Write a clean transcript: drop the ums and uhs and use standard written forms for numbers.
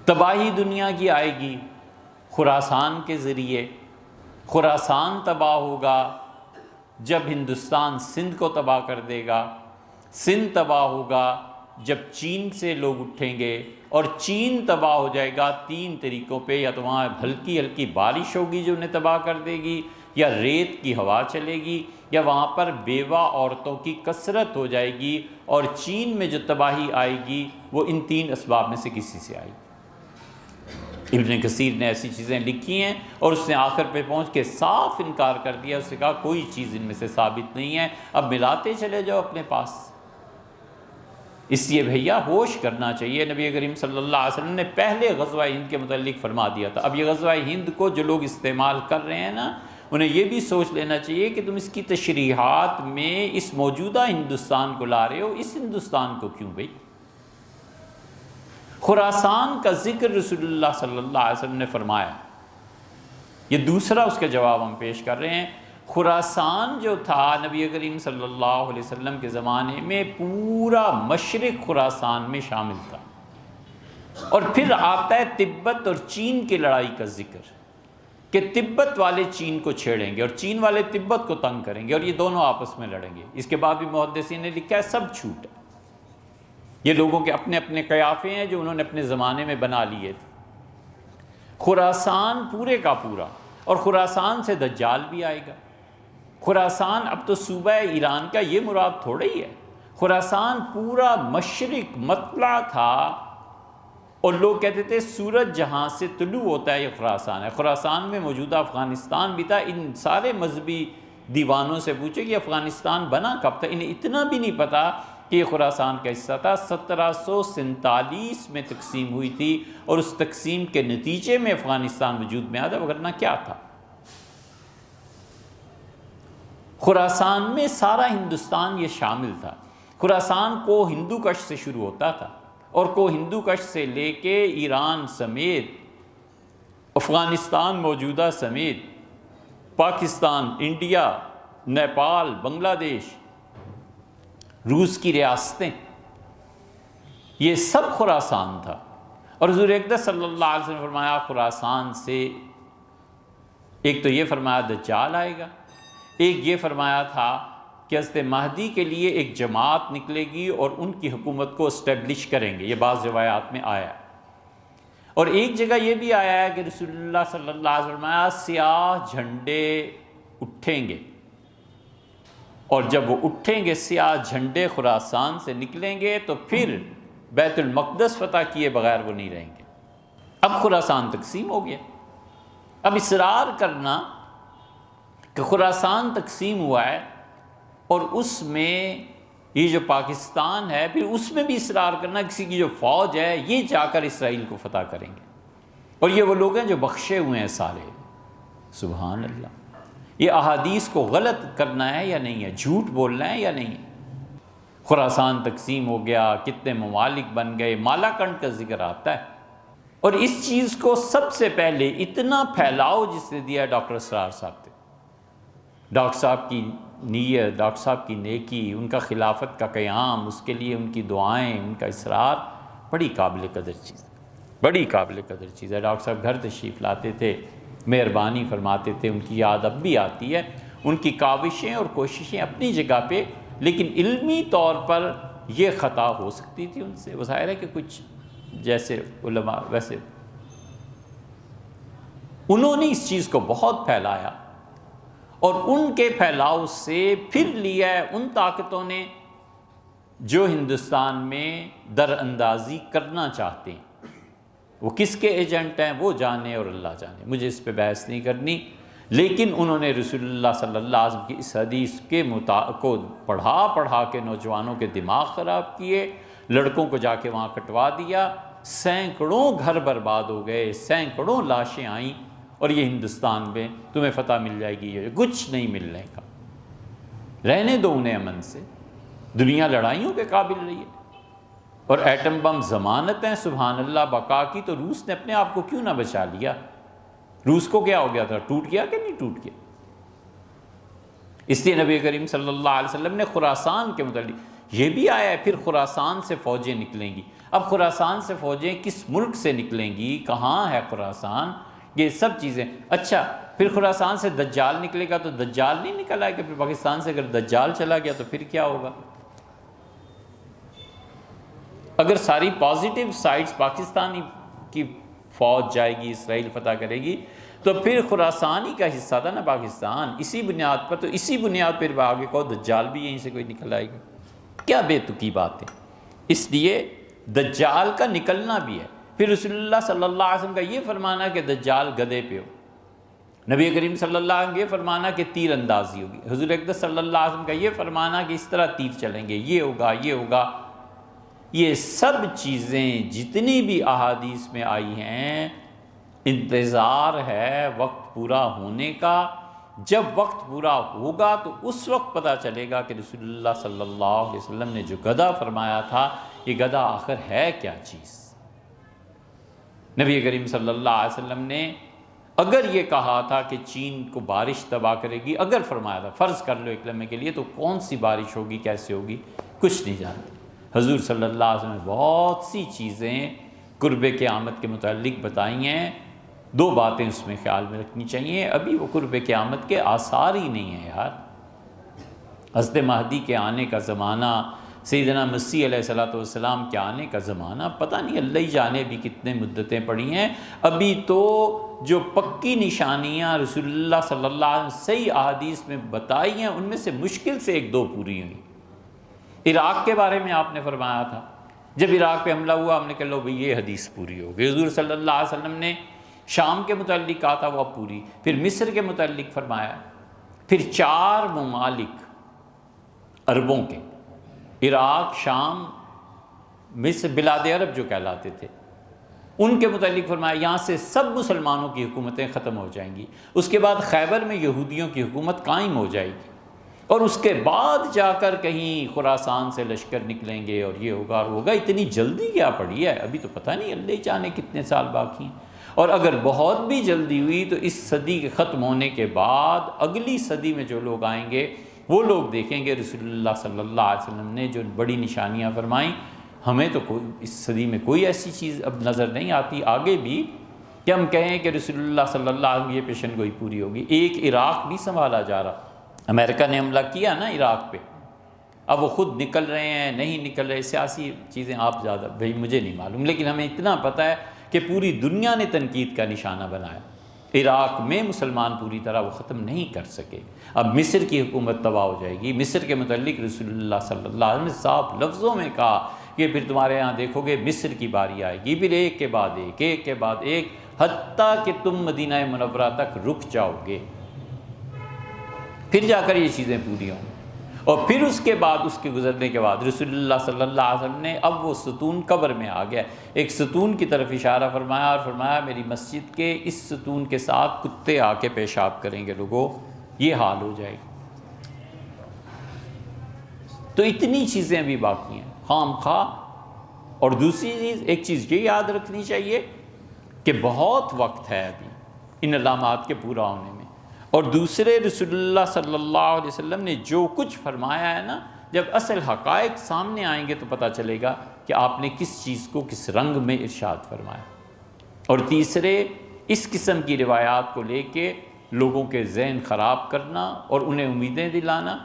تباہی دنیا کی آئے گی خراسان کے ذریعے۔ خراسان تباہ ہوگا جب ہندوستان سندھ کو تباہ کر دے گا، سندھ تباہ ہوگا جب چین سے لوگ اٹھیں گے، اور چین تباہ ہو جائے گا 3 طریقوں پہ، یا تو وہاں ہلکی ہلکی بارش ہوگی جو انہیں تباہ کر دے گی، یا ریت کی ہوا چلے گی، یا وہاں پر بیوہ عورتوں کی کثرت ہو جائے گی، اور چین میں جو تباہی آئے گی وہ ان 3 اسباب میں سے کسی سے آئے گی۔ ابن کثیر نے ایسی چیزیں لکھی ہیں، اور اس نے آخر پہ پہنچ کے صاف انکار کر دیا، اس نے کہا کوئی چیز ان میں سے ثابت نہیں ہے، اب ملاتے چلے جاؤ اپنے پاس۔ اس لیے بھیا ہوش کرنا چاہیے۔ نبی کریم صلی اللہ علیہ وسلم نے پہلے غزوہ ہند کے متعلق فرما دیا تھا۔ اب یہ غزوہ ہند کو جو لوگ استعمال کر رہے ہیں نا، انہیں یہ بھی سوچ لینا چاہیے کہ تم اس کی تشریحات میں اس موجودہ ہندوستان کو لا رہے ہو، اس ہندوستان کو کیوں بھئی؟ خراسان کا ذکر رسول اللہ صلی اللہ علیہ وسلم نے فرمایا، یہ دوسرا اس کا جواب ہم پیش کر رہے ہیں۔ خراسان جو تھا نبی کریم صلی اللہ علیہ وسلم کے زمانے میں پورا مشرق خراسان میں شامل تھا، اور پھر آتا ہے تبت اور چین کی لڑائی کا ذکر کہ تبت والے چین کو چھیڑیں گے اور چین والے تبت کو تنگ کریں گے، اور یہ دونوں آپس میں لڑیں گے۔ اس کے بعد بھی محدثین نے لکھا ہے سب چھوٹ ہے، یہ لوگوں کے اپنے اپنے قیافے ہیں جو انہوں نے اپنے زمانے میں بنا لیے تھے۔ خراسان پورے کا پورا، اور خراسان سے دجال بھی آئے گا۔ خراسان اب تو صوبہ ایران کا یہ مراد تھوڑا ہی ہے، خراسان پورا مشرق مطلع تھا، اور لوگ کہتے تھے سورج جہاں سے طلوع ہوتا ہے یہ خراسان ہے۔ خراسان میں موجودہ افغانستان بھی تھا۔ ان سارے مذہبی دیوانوں سے پوچھے کہ افغانستان بنا کب تھا، انہیں اتنا بھی نہیں پتا کہ یہ خراسان کا حصہ تھا۔ 1747 میں تقسیم ہوئی تھی، اور اس تقسیم کے نتیجے میں افغانستان وجود میں آیا تھا، وگرنہ کیا تھا؟ خراسان میں سارا ہندوستان یہ شامل تھا۔ خراسان کو ہندو کش سے شروع ہوتا تھا، اور کو ہندو کش سے لے کے ایران سمیت، افغانستان موجودہ سمیت، پاکستان، انڈیا، نیپال، بنگلہ دیش، روس کی ریاستیں، یہ سب خراسان تھا۔ اور حضور اقدس صلی اللہ علیہ وسلم نے فرمایا خراسان سے ایک تو یہ فرمایا دجال آئے گا، ایک یہ فرمایا تھا کہ حضرت مہدی کے لیے ایک جماعت نکلے گی اور ان کی حکومت کو اسٹیبلش کریں گے، یہ بعض روایات میں آیا ہے۔ اور ایک جگہ یہ بھی آیا ہے کہ رسول اللہ صلی اللہ علیہ وسلم فرمایا سیاہ جھنڈے اٹھیں گے، اور جب وہ اٹھیں گے سیاہ جھنڈے خراسان سے نکلیں گے تو پھر بیت المقدس فتح کیے بغیر وہ نہیں رہیں گے۔ اب خراسان تقسیم ہو گیا۔ اب اصرار کرنا کہ خراسان تقسیم ہوا ہے اور اس میں یہ جو پاکستان ہے، پھر اس میں بھی اصرار کرنا کسی کی جو فوج ہے یہ جا کر اسرائیل کو فتح کریں گے، اور یہ وہ لوگ ہیں جو بخشے ہوئے ہیں سارے۔ سبحان اللہ، یہ احادیث کو غلط کرنا ہے یا نہیں ہے، جھوٹ بولنا ہے یا نہیں ہے؟ خراسان تقسیم ہو گیا، کتنے ممالک بن گئے، مالا کنڈ کا ذکر آتا ہے، اور اس چیز کو سب سے پہلے اتنا پھیلاؤ جس نے دیا ڈاکٹر اسرار صاحب تھے۔ ڈاکٹر صاحب کی نیت، ڈاکٹر صاحب کی نیکی، ان کا خلافت کا قیام، اس کے لیے ان کی دعائیں، ان کا اصرار بڑی قابل قدر چیز ہے، بڑی قابل قدر چیز ہے۔ ڈاکٹر صاحب گھر تشریف لاتے تھے، مہربانی فرماتے تھے، ان کی یاد اب بھی آتی ہے۔ ان کی کاوشیں اور کوششیں اپنی جگہ پہ، لیکن علمی طور پر یہ خطا ہو سکتی تھی ان سے۔ وہ ظاہر ہے کہ کچھ جیسے علماء، ویسے انہوں نے اس چیز کو بہت پھیلایا، اور ان کے پھیلاؤ سے پھر لیا ہے ان طاقتوں نے جو ہندوستان میں در اندازی کرنا چاہتے ہیں۔ وہ کس کے ایجنٹ ہیں وہ جانے اور اللہ جانے، مجھے اس پہ بحث نہیں کرنی، لیکن انہوں نے رسول اللہ صلی اللہ علیہ وسلم کی اس حدیث کے کو پڑھا کے نوجوانوں کے دماغ خراب کیے، لڑکوں کو جا کے وہاں کٹوا دیا، سینکڑوں گھر برباد ہو گئے، سینکڑوں لاشیں آئیں، اور یہ ہندوستان میں تمہیں فتح مل جائے گی، یہ کچھ نہیں ملنے کا، رہنے دو انہیں امن سے۔ دنیا لڑائیوں کے قابل رہی ہے، اور ایٹم بم ضمانت ہیں سبحان اللہ بقا کی، تو روس نے اپنے آپ کو کیوں نہ بچا لیا؟ روس کو کیا ہو گیا تھا؟ ٹوٹ گیا کہ نہیں ٹوٹ گیا؟ اس لیے نبی کریم صلی اللہ علیہ وسلم نے خراسان کے متعلق یہ بھی آیا ہے، پھر خراسان سے فوجیں نکلیں گی۔ اب خراسان سے فوجیں کس ملک سے نکلیں گی، کہاں ہے خراسان، یہ سب چیزیں. اچھا پھر خراسان سے دجال نکلے گا تو دجال نہیں نکل آئے گا، پھر پاکستان سے اگر دجال چلا گیا تو پھر کیا ہوگا؟ اگر ساری پازیٹیو سائڈز پاکستانی کی فوج جائے گی، اسرائیل فتح کرے گی، تو پھر خراسان ہی کا حصہ تھا نا پاکستان، اسی بنیاد پر، تو اسی بنیاد پر آگے کو دجال بھی یہیں سے کوئی نکل آئے گا. کیا بے تکی بات ہے. اس لیے دجال کا نکلنا بھی ہے. پھر رسول اللہ صلی اللہ علیہ وسلم کا یہ فرمانا کہ دجال گدھے پہ ہو، نبی کریم صلی اللہ علیہ وسلم کا یہ فرمانا کہ تیر اندازی ہوگی، حضور اقدس صلی اللہ علیہ وسلم کا یہ فرمانا کہ اس طرح تیر چلیں گے، یہ ہوگا یہ ہوگا. یہ سب چیزیں جتنی بھی احادیث میں آئی ہیں، انتظار ہے وقت پورا ہونے کا. جب وقت پورا ہوگا تو اس وقت پتہ چلے گا کہ رسول اللہ صلی اللہ علیہ وسلم نے جو گدھا فرمایا تھا، یہ گدھا آخر ہے کیا چیز. نبی کریم صلی اللہ علیہ وسلم نے اگر یہ کہا تھا کہ چین کو بارش تباہ کرے گی، اگر فرمایا تھا، فرض کر لو ایک لمحے کے لیے، تو کون سی بارش ہوگی، کیسے ہوگی، کچھ نہیں جانتے. حضور صلی اللہ علیہ وسلم نے بہت سی چیزیں قرب قیامت کے متعلق بتائی ہیں. دو باتیں اس میں خیال میں رکھنی چاہیے، ابھی وہ قرب قیامت کے آثار ہی نہیں ہیں یار. حضرت مہدی کے آنے کا زمانہ، سیدنا مسیح علیہ السلام کے آنے کا زمانہ، پتہ نہیں اللہ ہی جانے بھی کتنے مدتیں پڑی ہیں. ابھی تو جو پکی نشانیاں رسول اللہ صلی اللہ علیہ وسلم صحیح احادیث میں بتائی ہیں، ان میں سے مشکل سے ایک دو پوری ہوئی. عراق کے بارے میں آپ نے فرمایا تھا، جب عراق پہ حملہ ہوا ہم نے کہا لو بھئی یہ حدیث پوری ہو گئی. حضور صلی اللہ علیہ وسلم نے شام کے متعلق کہا تھا وہ پوری، پھر مصر کے متعلق فرمایا، پھر 4 ممالک عربوں کے، عراق، شام، مصر، بلاد عرب جو کہلاتے تھے، ان کے متعلق فرمایا یہاں سے سب مسلمانوں کی حکومتیں ختم ہو جائیں گی. اس کے بعد خیبر میں یہودیوں کی حکومت قائم ہو جائے گی، اور اس کے بعد جا کر کہیں خراسان سے لشکر نکلیں گے، اور یہ ہوگا اور ہوگا. اتنی جلدی کیا پڑی ہے، ابھی تو پتہ نہیں اللہ جانے کتنے سال باقی ہیں. اور اگر بہت بھی جلدی ہوئی تو اس صدی کے ختم ہونے کے بعد اگلی صدی میں جو لوگ آئیں گے وہ لوگ دیکھیں گے رسول اللہ صلی اللہ علیہ وسلم نے جو بڑی نشانیاں فرمائیں. ہمیں تو کوئی اس صدی میں کوئی ایسی چیز اب نظر نہیں آتی آگے بھی کہ ہم کہیں کہ رسول اللہ صلی اللہ علیہ وسلم یہ پیشن گوئی پوری ہوگی. ایک عراق نہیں سنبھالا جا رہا. امریکہ نے حملہ کیا نا عراق پہ، اب وہ خود نکل رہے ہیں نہیں نکل رہے، سیاسی چیزیں آپ زیادہ بھائی مجھے نہیں معلوم، لیکن ہمیں اتنا پتہ ہے کہ پوری دنیا نے تنقید کا نشانہ بنایا. عراق میں مسلمان پوری طرح وہ ختم نہیں کر سکے. اب مصر کی حکومت تباہ ہو جائے گی. مصر کے متعلق رسول اللہ صلی اللہ علیہ وسلم نے صاف لفظوں میں کہا کہ پھر تمہارے ہاں دیکھو گے مصر کی باری آئے گی، پھر ایک کے بعد ایک، ایک کے بعد ایک، حتیٰ کہ تم مدینہ منورہ تک رک جاؤ گے، پھر جا کر یہ چیزیں پوری ہوں. اور پھر اس کے بعد، اس کے گزرنے کے بعد رسول اللہ صلی اللہ علیہ وسلم نے اب وہ ستون قبر میں آ گیا، ایک ستون کی طرف اشارہ فرمایا اور فرمایا میری مسجد کے اس ستون کے ساتھ کتے آ کے پیشاب کریں گے لوگوں، یہ حال ہو جائے گا. تو اتنی چیزیں بھی باقی ہیں خام خواہ. اور دوسری چیز، ایک چیز یہ یاد رکھنی چاہیے کہ بہت وقت ہے ابھی ان علامات کے پورا ہونے میں. اور دوسرے رسول اللہ صلی اللہ علیہ وسلم نے جو کچھ فرمایا ہے نا، جب اصل حقائق سامنے آئیں گے تو پتہ چلے گا کہ آپ نے کس چیز کو کس رنگ میں ارشاد فرمایا. اور تیسرے، اس قسم کی روایات کو لے کے لوگوں کے ذہن خراب کرنا اور انہیں امیدیں دلانا